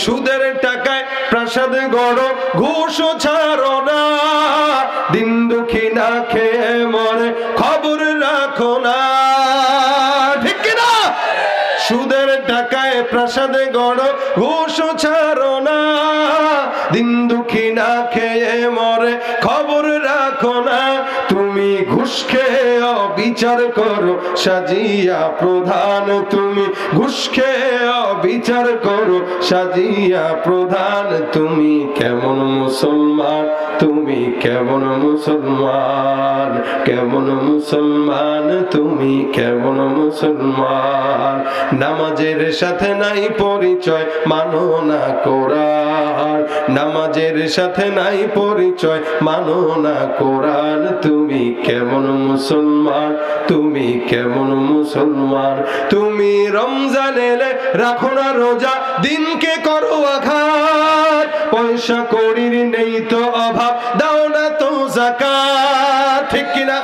সুদের টাকায় প্রাসাদ গড়ো, ঘুষ ছাড়ো না, দিন দুঃখী না খেয়ে মরে খবর রাখো না। ঠিক কিনা? সুদের টাকায় প্রাসাদ গড়ো, ঘুষ ছাড়ো না, দিন দুঃখী না খেয়ে মরে খবর রাখো না। তুমি ঘুষ খেয়ে বিচার করো সাজিয়া প্রধান, তুমি ঘুষ খেয়ে বিচার করো সাজিয়া প্রধান। তুমি কেমন মুসলমান, তুমি কেমন মুসলমান, কেমন মুসলমান, তুমি কেমন মুসলমান। নামাজের সাথে নাই পরিচয়, মানো না কোরআন, নামাজের সাথে নাই পরিচয়, মানো না কোরআন। তুমি কেমন মুসলমান, তুমি কেমন মুসলমান। তুমি রমজান এলে রাখো না রোজা, দিনকে করো আঘাত, পয়সা কড়ির নেই তো অভাব, দাও না তো যাকাত। ঠিক কিনা?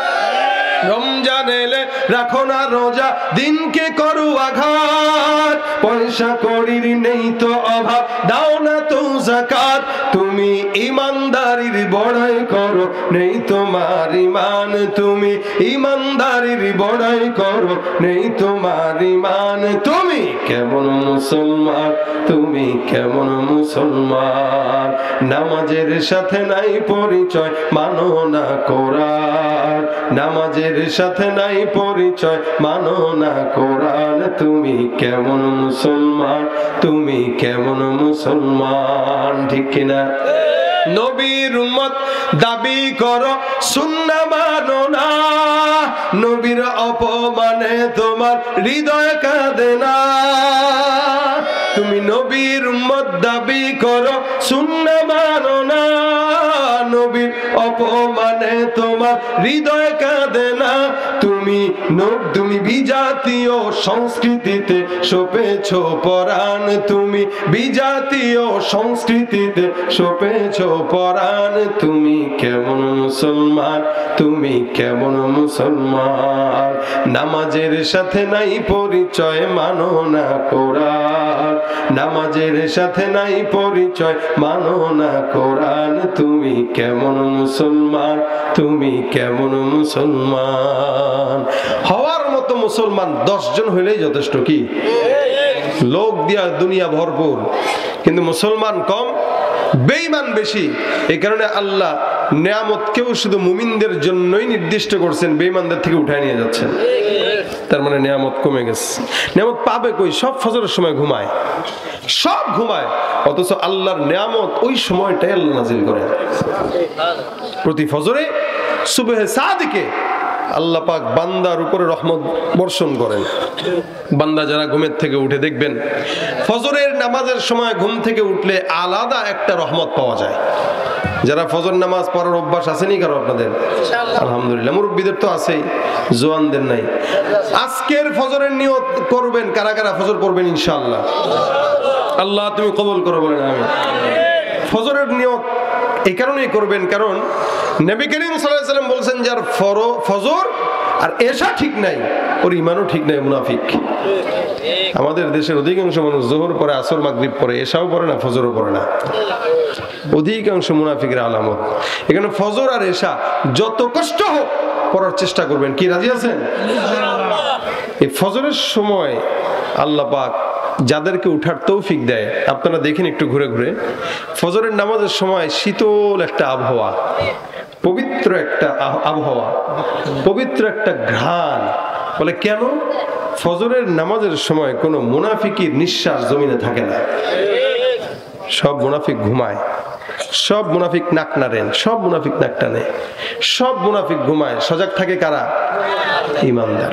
রমজান এলে রাখো না রোজা, দিনকে করো আঘাত, পয়সা কড়ির নেই তো অভাব, দাও না তো যাকাত। তুমি ইমানদারির বড়াই করো, নেই তোমার ইমান, তুমি ইমানদারির বড়াই করো, নেই তোমার ইমান। তুমি কেমন মুসলমান, তুমি কেমন মুসলমান। নামাজের সাথে নাই পরিচয়, মানো না কোরআন, নামাজের সাথে নাই পরিচয়, মানো না কোরআন। তুমি কেমন মুসলমান, তুমি কেমন মুসলমান। ঠিক কিনা? নবীর উম্মত দাবি করো, সুন্নাহ মানো না, নবীর অপমানে তোমার হৃদয় কাঁদে না। তুমি নবীর উম্মত দাবি করো, সুন্নাহ মানো না, নবীর অপমানে তোমার হৃদয় কাঁদে না। তুমি বিজাতীয় সংস্কৃতিতে সপেছো পরাণ, তুমি বিজাতীয় সংস্কৃতিতে সপেছো পরাণ। তুমি কেমন মুসলমান, তুমি কেমন মুসলমান। নামাজের সাথে নাই পরিচয়, মানো না কোরআন, নামাজের সাথে নাই পরিচয়, মানো না কোরআন। তুমি কেমন মুসলমান, তুমি কেমন মুসলমান। হওয়ার মতো মুসলমান 10 জন হইলেই যথেষ্ট। কি লোক দিয়া দুনিয়া ভরপুর, কিন্তু মুসলমান কম, বেঈমান বেশি। এই কারণে আল্লাহ নিয়ামত কেউ শুধু মুমিনদের জন্যই নির্দিষ্ট করছেন, বেঈমানদের থেকে উঠায় নিয়ে যাচ্ছেন। তার মানে নিয়ামত কমে গেছে। নিয়ামত পাবে কই? সব ফজরের সময় ঘুমায়, সব ঘুমায়, অথচ আল্লাহর নিয়ামত ওই সময়টাই আল্লাহ নাজিল করেন। প্রতি ফজরে সুবহে সাদিকে আল্লাহ পাক বান্দার উপরে রহমত বর্ষণ করেন। বান্দা যারা ঘুমের থেকে উঠে, দেখবেন ফজরের নামাজের সময় ঘুম থেকে উঠলে আলাদা একটা রহমত পাওয়া যায়। যারা ফজর নামাজ পড়ার অভ্যাস আসেনি কারো আপনাদের? আলহামদুলিল্লাহ, মুরব্বীদের তো আছেই, জোয়ানদের নাই। আজকের ফজরের নিয়ত করবেন, কারা কারা ফজর পড়বেন ইনশাআল্লাহ? আল্লাহ তুমি কবুল করো, বলেন আমিন। ফজরের নিয়ত এই কারণেই করবেন, কারণ নবী করিম সাল্লাল্লাহু আলাইহি ওয়াসাল্লাম বলেছেন, যার ফজর আর এশা ঠিক নাই, ওর ঈমানও ঠিক নাই, মুনাফিক। আমাদের দেশের অধিকাংশ মানুষ যোহর পরে, আসর, মাগরিব পরে, এশাও পড়ে না, ফজরও পড়ে না। অধিকাংশ মুনাফিকের আলামত। এখানে ফজর আর এশা যত কষ্ট হোক পড়ার চেষ্টা করবেন। কি রাজি আছেন? এই ফজরের সময় আল্লাহ পাক যাদেরকে উঠার তৌফিক দেয়, আপনারা দেখেন একটু ঘুরে ঘুরে, ফজরের নামাজের সময় শীতল একটা আবহাওয়া, পবিত্র একটা আবহাওয়া, পবিত্র একটা ঘ্রাণ। বলে কেন? ফজরের নামাজের সময় কোনো মুনাফিকের নিঃশ্বাস জমিনে থাকে না, সব মুনাফিক ঘুমায়, সব মুনাফিক নাক নাড়েন, সব মুনাফিক নাক টানে, সব মুনাফিক ঘুমায়। সজাগ থাকে কারা? ঈমানদার।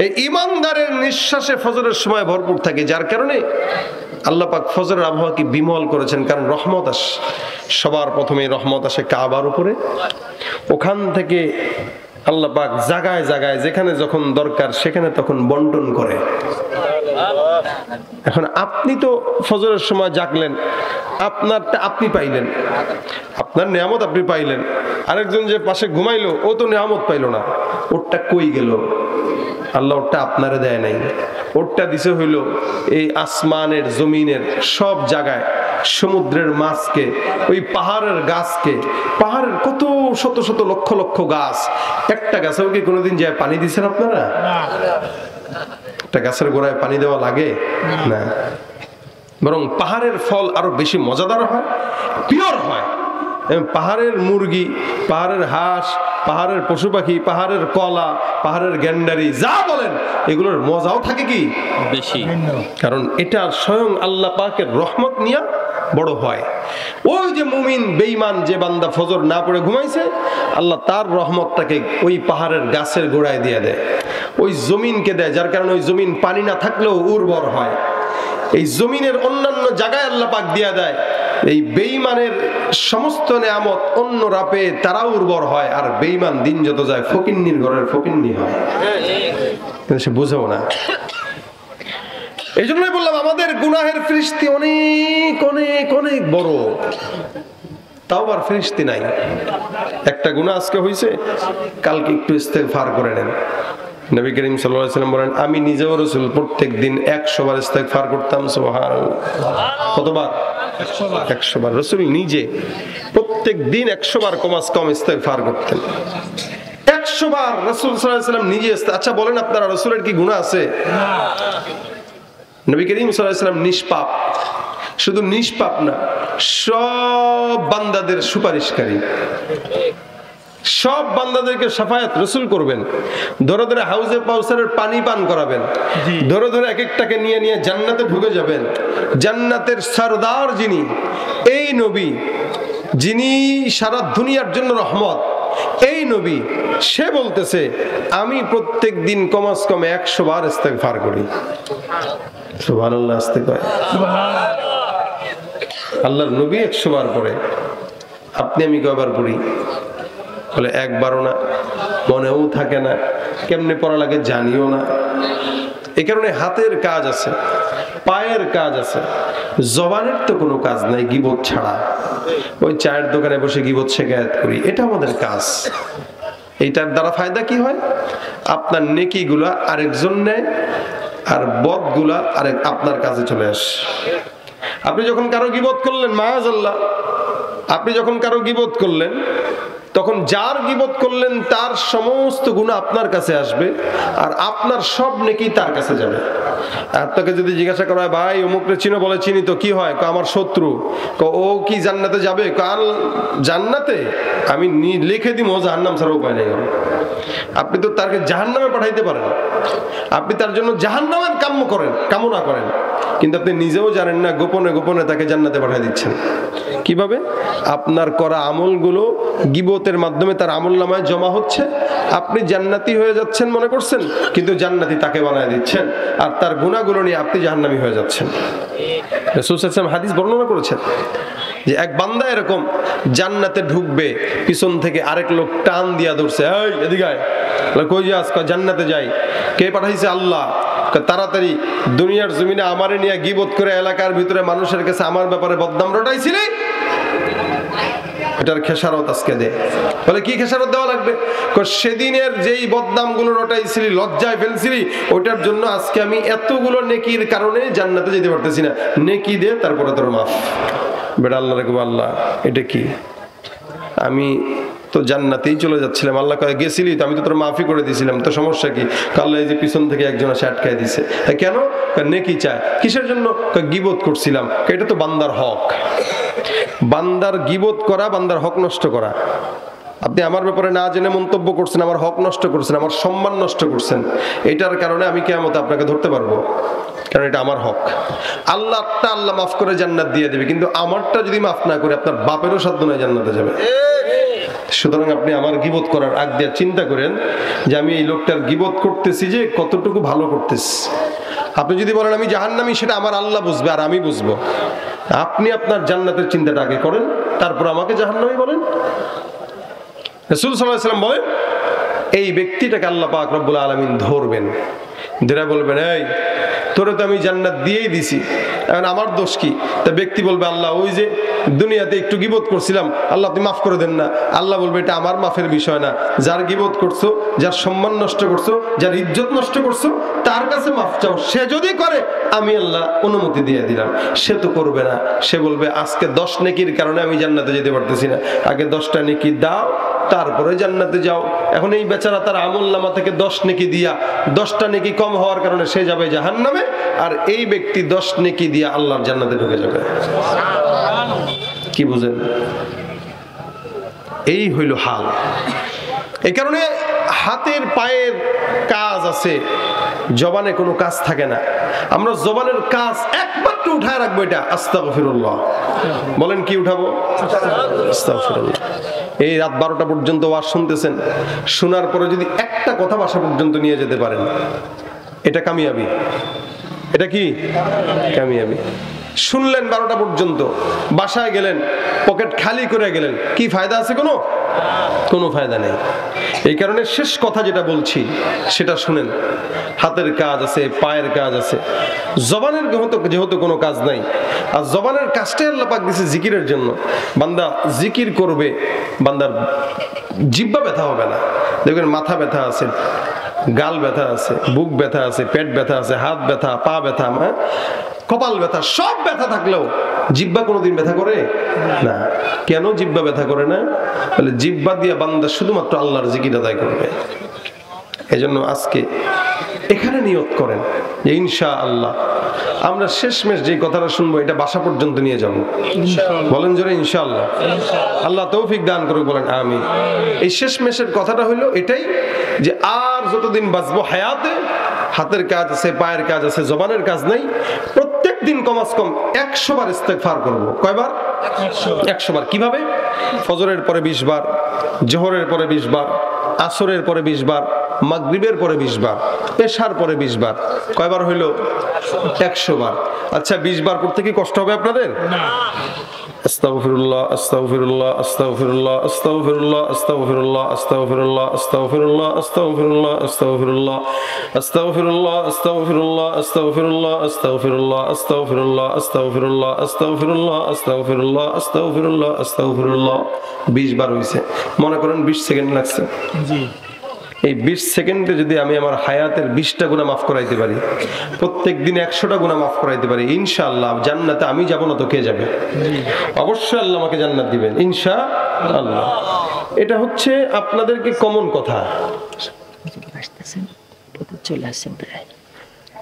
এই ঈমানদারের নিঃশ্বাসে ফজরের সময় ভরপুর থাকে, যার কারণে আল্লাহ পাক ফজরের আবহাওয়াকে বিমল করেছেন। কারণ রহমত আসে, সবার প্রথমে রহমত আসে কাবার উপরে, ওখান থেকে আল্লাহ পাক জায়গায় জায়গায় যেখানে যখন দরকার সেখানে তখন বন্টন করে। এখন আপনি তো ফজরের সময় জাগলেন, আপনারটা আপনি পাইলেন, আপনার নিয়ামত আপনি পাইলেন। আরেকজন যে পাশে ঘুমাইলো, ও তো নিয়ামত পাইলো না, ওরটা কই গেল? আল্লাহ ওটা আপনারে দেয় নাই, ওটা দিছে হইল এই আসমানের জমিনের সব জায়গায়, সমুদ্রের মাছকে, ওই পাহাড়ের গাছকে, পাহাড়ের কত শত শত লক্ষ লক্ষ গাছ, একটা গাছেও কি কোনোদিন যায় পানি দিচ্ছেন আপনারা? একটা গাছের গোড়ায় পানি দেওয়া লাগে না, বরং পাহাড়ের ফল আরো বেশি মজাদার হয়, পিওর হয়। পাহাড়ের মুরগি, পাহাড়ের হাঁস, পাহাড়ের পশু পাখি, পাহাড়ের কলা, পাহাড়ের গ্যান্ডারি, যা বলেন, এগুলোর মজাও থাকে কি বেশি, কারণ এটা স্বয়ং আল্লাহ পাকের রহমত নিয়ে বড় হয়। ওই যে মুমিন বেঈমান যে বান্দা ফজর না পড়ে ঘুমাইছে, আল্লাহ তার রহমতটাকে ওই পাহাড়ের গাছের গোড়ায় দিয়ে দেয়, ওই জমিনকে দেয়, যার কারণে ওই জমিন পানি না থাকলেও উর্বর হয়। এই জমিনের অন্যান্য জায়গায় আল্লাহ পাক দিয়া দেয়, এই বেঈমানের সমস্ত নেয়ামত অন্য রাপে তারা উর্বর হয়, আর বেঈমান দিন যত যায় ফকিন্নির ঘরের ফকিন্নি হয়, কিন্তু সে বুঝেও না। এই জন্যই বললাম আমাদের গুনাহের ফিরিস্তি অনেক অনেক অনেক বড়, তাও আর ফিরিস্তি নাই। একটা গুনাহ আজকে হয়েছে, কালকে একটু ইস্তেগফার করে নেন। নবী করিম সাল্লাল্লাহু আলাইহি ওয়াসাল্লাম বলেন, আমি নিজেও রাসূল প্রত্যেক দিন 100 বার ইস্তেগফার করতাম। সুবহানাল্লাহ। কতবার? 100 বার। রাসূল নিজে প্রত্যেক দিন 100 বার কমাস কম ইস্তেগফার করতেন। 100 বার রাসূল সাল্লাল্লাহু আলাইহি ওয়াসাল্লাম নিজে। আচ্ছা বলেন আপনারা, রাসূলের কি গুনাহ আছে? না। নবী করিম সাল্লাল্লাহু আলাইহি ওয়াসাল্লাম নিষ্পাপ, শুধু নিষ্পাপ না, সব বান্দাদের সুপারিশকারী, সব বান্দাদেরকে শাফায়াত রাসূল করবেন। ধরে ধরে হাউজে কাউসারের পানি পান করাবেন, ধরে ধরে এক একটাকে নিয়ে নিয়ে জান্নাতে ঢুকে যাবেন। জান্নাতের সরদার যিনি, এই নবী, যিনি সারা দুনিয়ার জন্য রহমত, এই নবী, সে বলতেছে আমি প্রত্যেক দিন কমাস কমে 100 বার ইস্তেগফার করি। সুবহানাল্লাহ। আস্তে কয় আল্লাহর নবী 100 বার পড়ে, আপনি আমি কয়বার পড়ি? বলে একবারও না, মনেও থাকে না, কেমনে পড়া লাগে জানিও না। এই কারণে হাতের কাজ আছে, পায়ের কাজ আছে, জবানের তো কোনো কাজ নাই গীবত ছাড়া। ওই চায়ের দোকানে বসে গীবত শিকায়াত করি, এটা আমাদের কাজ। এইটার দ্বারা ফায়দা কি হয়? আপনার নেকিগুলা আরেকজন নেয়, আর বদগুলা আরেক আপনার কাছে চলে আসে। আপনি যখন কারো গীবত করলেন, মাআযাল্লাহ, আপনি যখন কারো গীবত করলেন, তখন যার গীবত করলেন তার সমস্ত গুনাহ আপনার কাছে আসবে, আর আপনার সব নেকি তার কাছে যাবে। আপনাকে যদি জিজ্ঞাসা করা হয়, ভাই অমুকরে চিনো? বলে চিনি তো, কি হয়? আমার শত্রু। ও কি জান্নাতে যাবে? কাল জান্নাতে আমি লিখে দিব, জাহান্নাম ছাড়া উপায় নেই। আপনি তো তাকে জাহান্নামে পাঠাইতে পারেন, আপনি তার জন্য জাহান্নামের কামনা করেন, কিন্তু আপনি নিজেও জানেন না গোপনে গোপনে তাকে জান্নাতে পাঠিয়ে দিচ্ছেন। কিভাবে? আপনার করা আমলগুলো গীবতের মাধ্যমে তার আমলনামায় জমা হচ্ছে, আপনি জান্নাতি হয়ে যাচ্ছেন মনে করছেন, কিন্তু জান্নাতি তাকে বানায় দিচ্ছেন, আর তার গুনাহগুলো নিয়ে আপনি জাহান্নামী হয়ে যাচ্ছেন। রাসূল সাল্লাল্লাহু আলাইহি ওয়াসাল্লাম হাদিস বর্ণনা করেছেন যে এক বান্দা এরকম জান্নাতে ঢুকবে, পিছন থেকে আরেক লোক টান দিয়া ধরছে, এই এদিকে আয়। কই যাস? জান্নাতে যাই। কে পাঠাইছে? আল্লাহ। তাড়াতাড়ি দুনিয়ার জমিনে আমারে নিয়ে গীবত করে এলাকার ভিতরে মানুষের কাছে আমার ব্যাপারে বদনাম রটাইছিলি, এটার খেসারত আজকে দে। বলে কি খেসারত দেওয়া লাগবে? সেদিনের যেই বদনাম গুলো রটাইছিলি, লজ্জায় ফেলছিলি, ওইটার জন্য আজকে আমি এতগুলো নেকির কারণে জান্নাতে যেতে পারতেছি না, নেকি দে, তারপরে তোর মাফ। বেটা আল্লাহ রাখবো, আল্লাহ এটা কি? আমি তো জান্নাতেই চলে যাচ্ছিলাম। আল্লাহ কয়ে গেছিলি তো, আমি তো তোর মাফি করে দিয়েছিলাম, তো সমস্যা কি? আল্লাহ এই যে পিছন থেকে একজন আসে আটকাই দিছে। কেন? নেকি চায়। কিসের জন্য? গীবত করছিলাম। এটা তো বান্দার হক। বান্দার গীবত করা বান্দার হক নষ্ট করা। আপনি আমার ব্যাপারে না জেনে মন্তব্য করছেন, আমার হক নষ্ট করছেন, আমার সম্মান নষ্ট করছেন, এটার কারণে আমি কিয়ামতে আপনাকে ধরতে পারবো, কারণ এটা আমার হক। আল্লাহটা আল্লাহ মাফ করে জান্নাত দিয়ে দেবে, কিন্তু আমারটা যদি মাফ না করে আপনার বাপেরও সাধ্য নয় জান্নাতে যাবে। সুতরাং আপনি আমার গীবত করার আগ দিয়ে চিন্তা করেন যে আমি এই লোকটার গীবত করতেছি যে কতটুকু ভালো করতেছি। আপনি যদি বলেন আমি জাহান্নামী, সেটা আমার আল্লাহ বুঝবে আর আমি বুঝবো। আপনি আপনার জান্নাতের চিন্তাটা আগে করেন, তারপর আমাকে জাহান্নামী বলেন। রাসূল সাল্লাল্লাহু আলাইহি ওয়াসাল্লাম বলেন, এই ব্যক্তিটাকে আল্লাহ পাক রব্বুল আলামিন ধরবেন, ধরে বলবেন, এই তোরে তো আমি জান্নাত দিয়েই দিছি, এখন আমার দোষ কি? তা ব্যক্তি বলবে আল্লাহ ওই যে দুনিয়াতে একটু গীবত করছিলাম, আল্লাহ আপনি মাফ করে দেন না। আল্লাহ বলবে এটা আমার মাফের বিষয় না, যার গীবত করছো, যার সম্মান নষ্ট করছো, যার ইজ্জত নষ্ট করছো, তার কাছে মাফ চাও। সে যদি করে আমি আল্লাহ অনুমতি দিয়ে দিলাম। সে তো করবে না, সে বলবে আজকে 10 নেকির কারণে আমি জান্নাতে যেতে পারতেছি না, আগে 10টা নেকি দাও তারপরে জান্নাতে যাও। এখন এই বেচারা তার আমলনামা থেকে 10 নেকি দিয়া 10টা নেকি কম হওয়ার কারণে সে যাবে জাহান্নামে, আর এই ব্যক্তি 10 নেকি দিয়া আল্লাহর জান্নাতে ঢুকে যাবে। কি বুঝেন? এই হইল হাল। এই কারণে হাতের পায়ের কাজ আছে, জবানে কোনো কাজ থাকে না। আমরা জবানের কাজ একমাত্র উঠায় রাখবো, এটা আস্তাগফিরুল্লাহ। বলেন কি উঠাবো? আস্তাগফিরুল্লাহ। এই রাত 12টা পর্যন্ত ওয়াজ শুনতেছেন, শোনার পরে যদি একটা কথা বাসা পর্যন্ত নিয়ে যেতে পারেন, এটা কামিয়াবি। এটা কি কামিয়াবি? শুনলেন 12টা পর্যন্ত, বাসায় গেলেন পকেট খালি করে গেলেন, কি ফায়দা আছে? কোনো ফায়দা নেই। এই কারণে শেষ কথা যেটা বলছি সেটা শুনেন। হাতের কাজ আছে, পায়ের কাজ আছে, জবানের যেহেতু কোনো কাজ নাই, আর জবানের কাজটাই আল্লাহ পাক দিয়েছে জিকিরের জন্য। বান্দা জিকির করবে, বান্দার জিহ্বা ব্যথা হবে না। দেখবেন মাথা ব্যথা আছে, গাল ব্যথা আছে, বুক ব্যথা আছে, পেট ব্যথা আছে, হাত ব্যথা, পা ব্যথা, কপাল ব্যথা, সব ব্যথা থাকলেও জিহ্বা কোনোদিন ব্যথা করে না। কেন জিহ্বা ব্যথা করে না? বলে জিহ্বা দিয়ে বান্দা শুধুমাত্র আল্লাহর জিকির আদায় করবে। এজন্য আজকে এখানে নিয়ত করেন যে ইনশাআল্লাহ আমরা শেষমেশ যে কথাটা শুনবো এটা বাসা পর্যন্ত নিয়ে যাব। বলেন জোরে ইনশাআল্লাহ। আল্লাহ তৌফিক দান করুক, বলেন আমিন। এই শেষমেশের কথাটা হলো এটাই যে আর যতদিন বাঁচবো হায়াতে, হাতের কাজ আছে, পায়ের কাজ আছে, জবানের কাজ নাই, প্রত্যেক দিন কমাস কম 100 বার ইস্তেগফার করব। কয়বার? 100 বার। কিভাবে? ফজরের পরে 20 বার, জোহরের পরে 20 বার, আসরের পরে 20 বার, মাগরিবের পরে 20 বার, এশার পরে 20 বার। কয়বার হইল? 100 বার। আচ্ছা 20 বার করতে কি কষ্ট হবে আপনাদের? না। আস্তাগফিরুল্লাহ, আস্তাগফিরুল্লাহ, আস্তাগফিরুল্লাহ, আস্তাগফিরুল্লাহ, আস্তাগফিরুল্লাহ, আস্তাগফিরুল্লাহ, আস্তাগফিরুল্লাহ, আস্তাগফিরুল্লাহ, আস্তাগফিরুল্লাহ, আস্তাগফিরুল্লাহ, আস্তাগফিরুল্লাহ, আস্তাগফিরুল্লাহ, আস্তাগফিরুল্লাহ, আস্তাগফিরুল্লাহ, আস্তাগফিরুল্লাহ, আস্তাগফিরুল্লাহ, আস্তাগফিরুল্লাহ, আস্তাগফিরুল্লাহ, আস্তাগফিরুল্লাহ। 20 বার হইছে। মনে করেন 20 সেকেন্ড লাগছে। জি। এই 20 সেকেন্ডে যদি আমি আমার হায়াতের 20টা গুনাহ মাফ করাইতে পারি, প্রত্যেক দিন 100টা গুনাহ মাফ করাইতে পারি, ইনশাআল্লাহ জান্নাতে আমি যাব না তো কে যাবে? অবশ্যই আল্লাহ আমাকে জান্নাত দিবেন ইনশাআল্লাহ। এটা হচ্ছে আপনাদেরকে কমন কথা,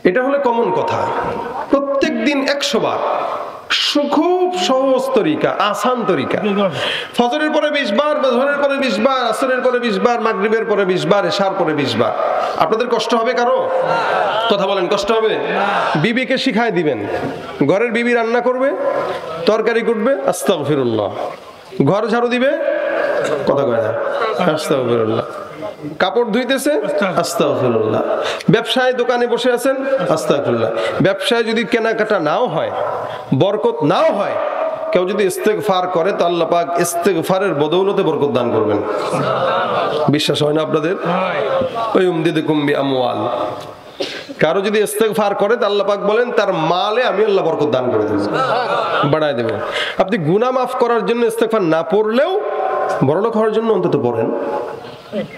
এটা হলো কমন কথা। প্রত্যেক দিন 100 বার, খুব সহজ তরিকা, আসান তরিকা। ফজরের পরে 20 বার, জোহরের পরে 20 বার, আসরের পরে 20 বার, মাগরিবের পরে 20 বার, এশার পরে 20 বার। আপনাদের কষ্ট হবে কারো? কথা বলেন, কষ্ট হবে? বিবিকে শিখায় দিবেন, ঘরের বিবি রান্না করবে, তরকারি করবে, আস্তাগফিরুল্লাহ। ঘর ঝাড়ু দিবে, কথা কয় না, আস্তাগফিরুল্লাহ। কাপড় ধুইতেছে, আস্তাগফিরুল্লাহ। ব্যবসায় দোকানে বসে আছেন, আস্তাগফিরুল্লাহ। ব্যবসায় যদি কেনাকাটা নাও হয়, বরকত নাও হয়, কেউ যদি ইস্তেগফার করে তো আল্লাহ পাক ইস্তেগফারের বদৌলতে বরকত দান করবেন। বিশ্বাস হয় না আপনাদের? ওয়ায়ুমদিদকুম বিআমওয়াল। কারো যদি ইস্তেগফার করে তো আল্লাহ পাক বলেন তার মালে আমি আল্লাহ বরকত দান করে দেব, বাড়ায় দেব। আপনি গুনাহ মাফ করার জন্য ইস্তেগফার না পড়লেও বড়লোক হওয়ার জন্য অন্তত পড়েন,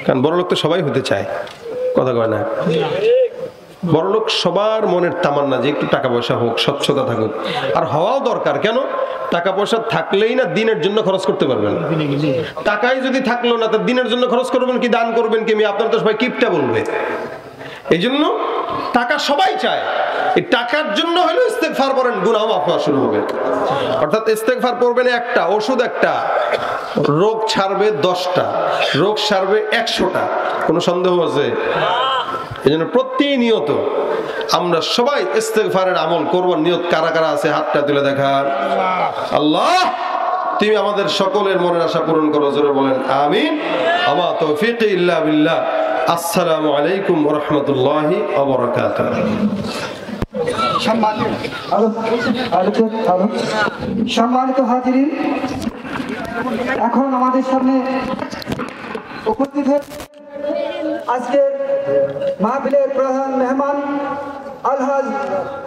কারণ বড়লোক তো সবাই হতে চায়, কথা কয় না? বড়লোক সবার মনের তামান্না যে একটু টাকা পয়সা হোক, স্বচ্ছতা থাকুক, আর হওয়াও দরকার। কেন? টাকা পয়সা থাকলেই না দিনের জন্য খরচ করতে পারবেন। টাকাই যদি থাকলো না তো দিনের জন্য খরচ করবেন কি, দান করবেন কি? আপনার তো সবাই কিপটা বলবে। এই জন্য টাকা সবাই চায়, এই টাকার জন্য হলো ইস্তেগফার করেন, গুনাহ মাফ হওয়া শুরু হবে। অর্থাৎ ইস্তেগফার করবেন একটা, ওষুধ একটা, রোগ ছাড়বে 10টা, রোগ সারবে 100টা। কোনো সন্দেহ আছে? এই জন্য প্রতিনিয়ত আমরা সবাই ইস্তেগফারের আমল করবার নিয়ত কারা কারা আছে হাতটা তুলে দেখান। আল্লাহ তুমি আমাদের সকলের মনের আশা পূরণ করো, জোরে বলেন আমিন। আমা তৌফিক ইল্লা বিল্লাহ। আসসালামু আলাইকুম ওয়া রাহমাতুল্লাহি ওয়া বারাকাতুহু। সম্মানিত হাজিরিন, এখন আমাদের সামনে উপস্থিত হয়ে আজকের মাহফিলের প্রধান মেহমান আলহাজ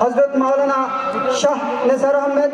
হজরত মাওলানা শাহ নেসার আহমেদ